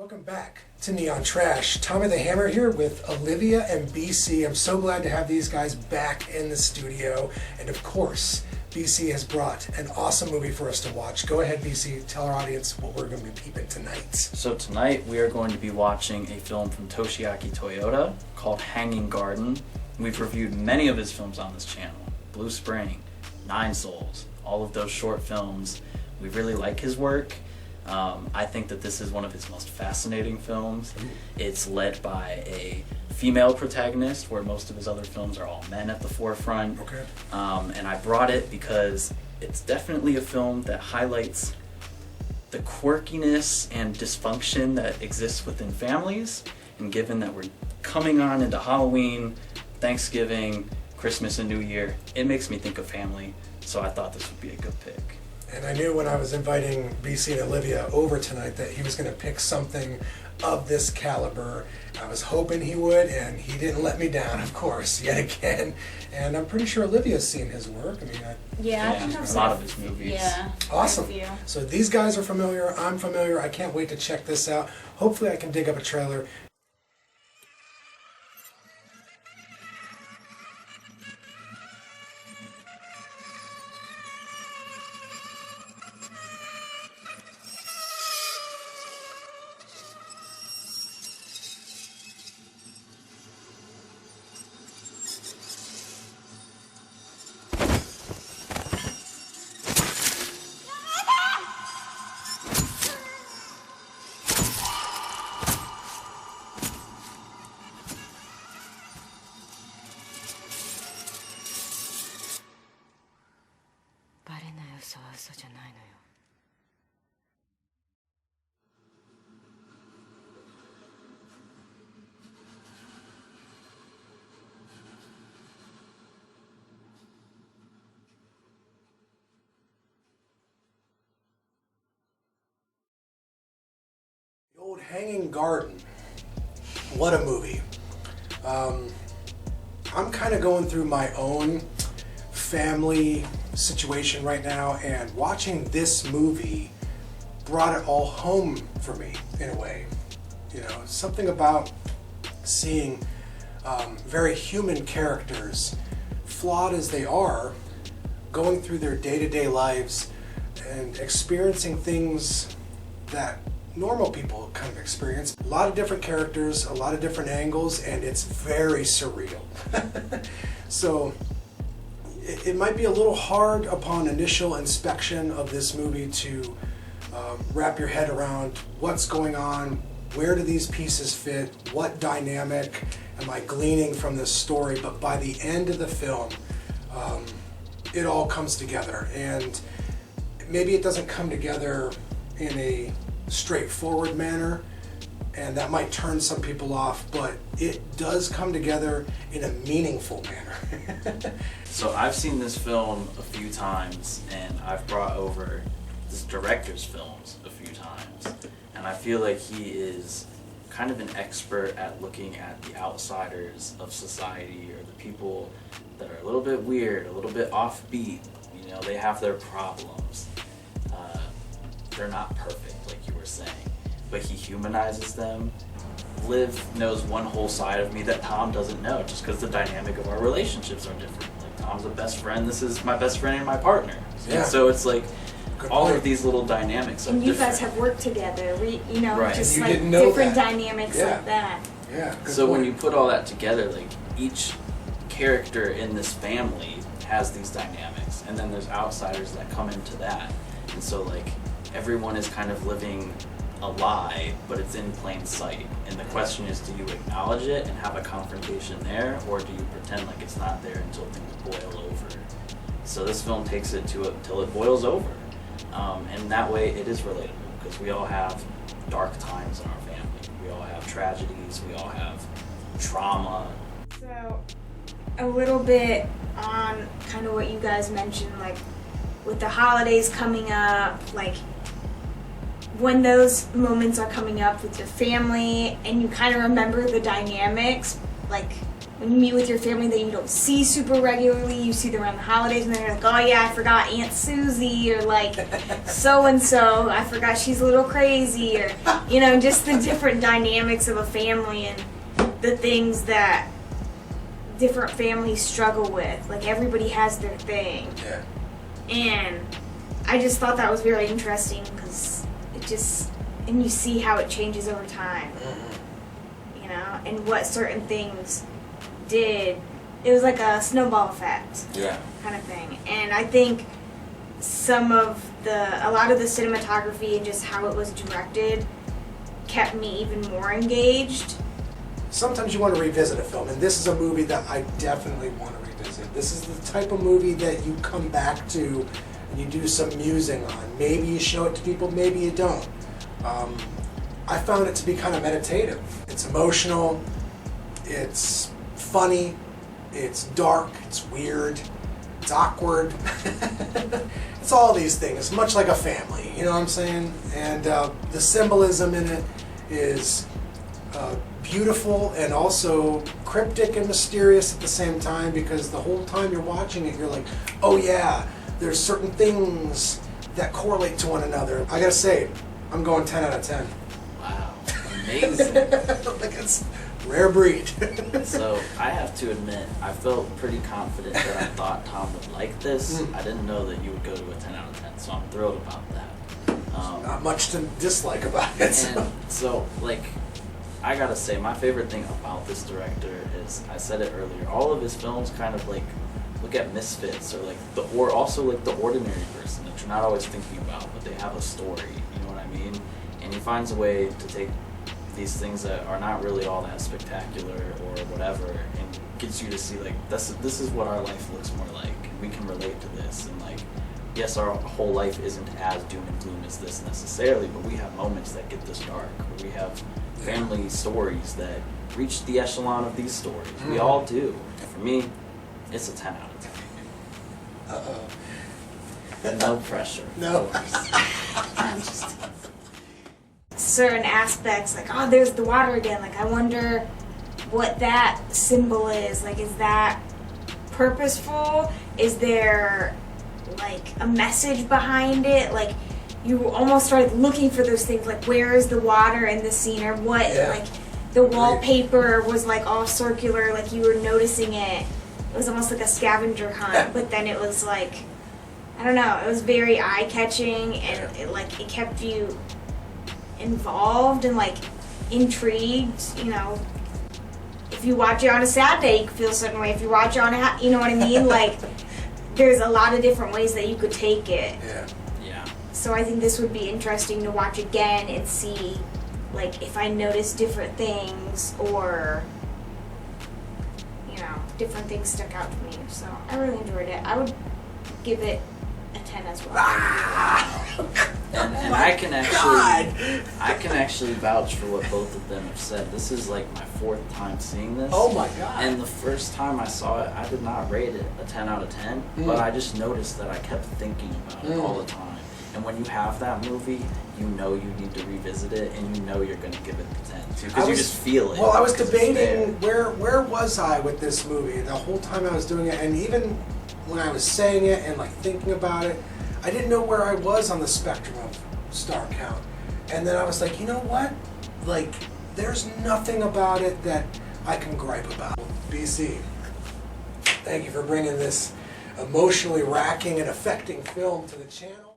Welcome back to Neon Trash. Tommy the Hammer here with Olivia and Bee Cee. I'm so glad to have these guys back in the studio. And of course, Bee Cee has brought an awesome movie for us to watch. Go ahead, Bee Cee, tell our audience what we're going to be peeping tonight. So tonight we are going to be watching a film from Toshiaki Toyota called Hanging Garden. We've reviewed many of his films on this channel. Blue Spring, Nine Souls, all of those short films. We really like his work. I think that this is one of his most fascinating films. It's led by a female protagonist, where most of his other films are all men at the forefront. Okay. And I brought it because it's definitely a film that highlights the quirkiness and dysfunction that exists within families. And given that we're coming on into Halloween, Thanksgiving, Christmas, and New Year, it makes me think of family. So I thought this would be a good pick. And I knew when I was inviting Bee Cee and Olivia over tonight that he was going to pick something of this caliber. I was hoping he would, and he didn't let me down, of course, yet again. And I'm pretty sure Olivia's seen his work. I mean, I think a lot of his movies. Yeah. Awesome. So these guys are familiar. I'm familiar. I can't wait to check this out. Hopefully I can dig up a trailer. The old Hanging Garden. What a movie. I'm kind of going through my own family situation right now, and watching this movie brought it all home for me in a way. You know, something about seeing very human characters, flawed as they are, going through their day-to-day lives and experiencing things that normal people kind of experience. A lot of different characters, a lot of different angles, and it's very surreal. So it might be a little hard upon initial inspection of this movie to wrap your head around what's going on, where do these pieces fit, what dynamic am I gleaning from this story, but by the end of the film, it all comes together. And maybe it doesn't come together in a straightforward manner, and that might turn some people off, but it does come together in a meaningful manner. So I've seen this film a few times, and I've brought over this director's films a few times, and I feel like he is kind of an expert at looking at the outsiders of society, or the people that are a little bit weird, a little bit offbeat. You know, they have their problems. They're not perfect, like you were saying, but he humanizes them. Liv knows one whole side of me that Tom doesn't know, just because the dynamic of our relationships are different. Like, Tom's a best friend, this is my best friend and my partner. Yeah. And so it's like Good all point. of these little dynamics are And you different. guys have worked together, you know, Right. just You like didn't know different that. dynamics Yeah. like that. Yeah, good So when point. you put all that together, like, each character in this family has these dynamics, and then there's outsiders that come into that. And so, like, everyone is kind of living a lie, but it's in plain sight. And the question is, do you acknowledge it and have a confrontation there, or do you pretend like it's not there until things boil over? So this film takes it to it till it boils over. And that way it is relatable, because we all have dark times in our family. We all have tragedies, we all have trauma. So, a little bit on kind of what you guys mentioned, like with the holidays coming up, like when those moments are coming up with your family and you kind of remember the dynamics, like when you meet with your family that you don't see super regularly, you see them around the holidays, and then you're like, oh yeah, I forgot Aunt Susie, or like so-and-so, I forgot she's a little crazy, or, you know, just the different dynamics of a family and the things that different families struggle with. Like, everybody has their thing. Yeah. And I just thought that was very interesting, because it just, and you see how it changes over time, you know, and what certain things did. It was like a snowball effect, Yeah. kind of thing. And I think a lot of the cinematography and just how it was directed kept me even more engaged. Sometimes you want to revisit a film, and this is a movie that I definitely want to revisit. This is the type of movie that you come back to and you do some musing on. Maybe you show it to people, maybe you don't. I found it to be kind of meditative. It's emotional, it's funny, it's dark, it's weird, it's awkward. It's all these things, much like a family, you know what I'm saying? And the symbolism in it is beautiful and also cryptic and mysterious at the same time, because the whole time you're watching it, you're like, oh yeah, there's certain things that correlate to one another. I gotta say, I'm going 10 out of 10. Wow. Amazing. Like, it's rare breed. So I have to admit, I felt pretty confident that I thought Tom would like this. I didn't know that you would go to a 10 out of 10, so I'm thrilled about that. Not much to dislike about it. And so, like, I gotta say, my favorite thing about this director is, I said it earlier, all of his films kind of like look at misfits, or like also like the ordinary person that you're not always thinking about, but they have a story, you know what I mean? And he finds a way to take these things that are not really all that spectacular or whatever, and gets you to see like this is what our life looks more like. We can relate to this, and like, yes, our whole life isn't as doom and gloom as this necessarily, but we have moments that get this dark, where we have family stories that reach the echelon of these stories. We all do. And for me, it's a 10 out of 10. Uh-oh. No pressure. No. Certain aspects, like, oh, there's the water again. Like, I wonder what that symbol is. Like, is that purposeful? Is there, like, a message behind it? Like, you almost started looking for those things, like, where is the water in the scene, or what, like, the wallpaper was, like, all circular, like, you were noticing it. It was almost like a scavenger hunt, but then it was, like, I don't know, it was very eye-catching, and it kept you involved and, like, intrigued, you know. If you watch it on a sad day, you can feel a certain way. If you watch it on a, you know what I mean? Like, there's a lot of different ways that you could take it. Yeah. So I think this would be interesting to watch again and see, like, if I notice different things, or, you know, different things stuck out to me. So I really enjoyed it. I would give it a 10 as well. And I can actually vouch for what both of them have said. This is like my 4th time seeing this. Oh my god. And the first time I saw it, I did not rate it a 10 out of 10, but I just noticed that I kept thinking about it all the time. And when you have that movie, you know you need to revisit it, and you know you're going to give it the 10 too, because you just feel it. Well, I was because it's debating where was I with this movie the whole time I was doing it, and even when I was saying it and like thinking about it, I didn't know where I was on the spectrum of star count. And then I was like, you know what? Like, there's nothing about it that I can gripe about. Bee Cee, thank you for bringing this emotionally racking and affecting film to the channel.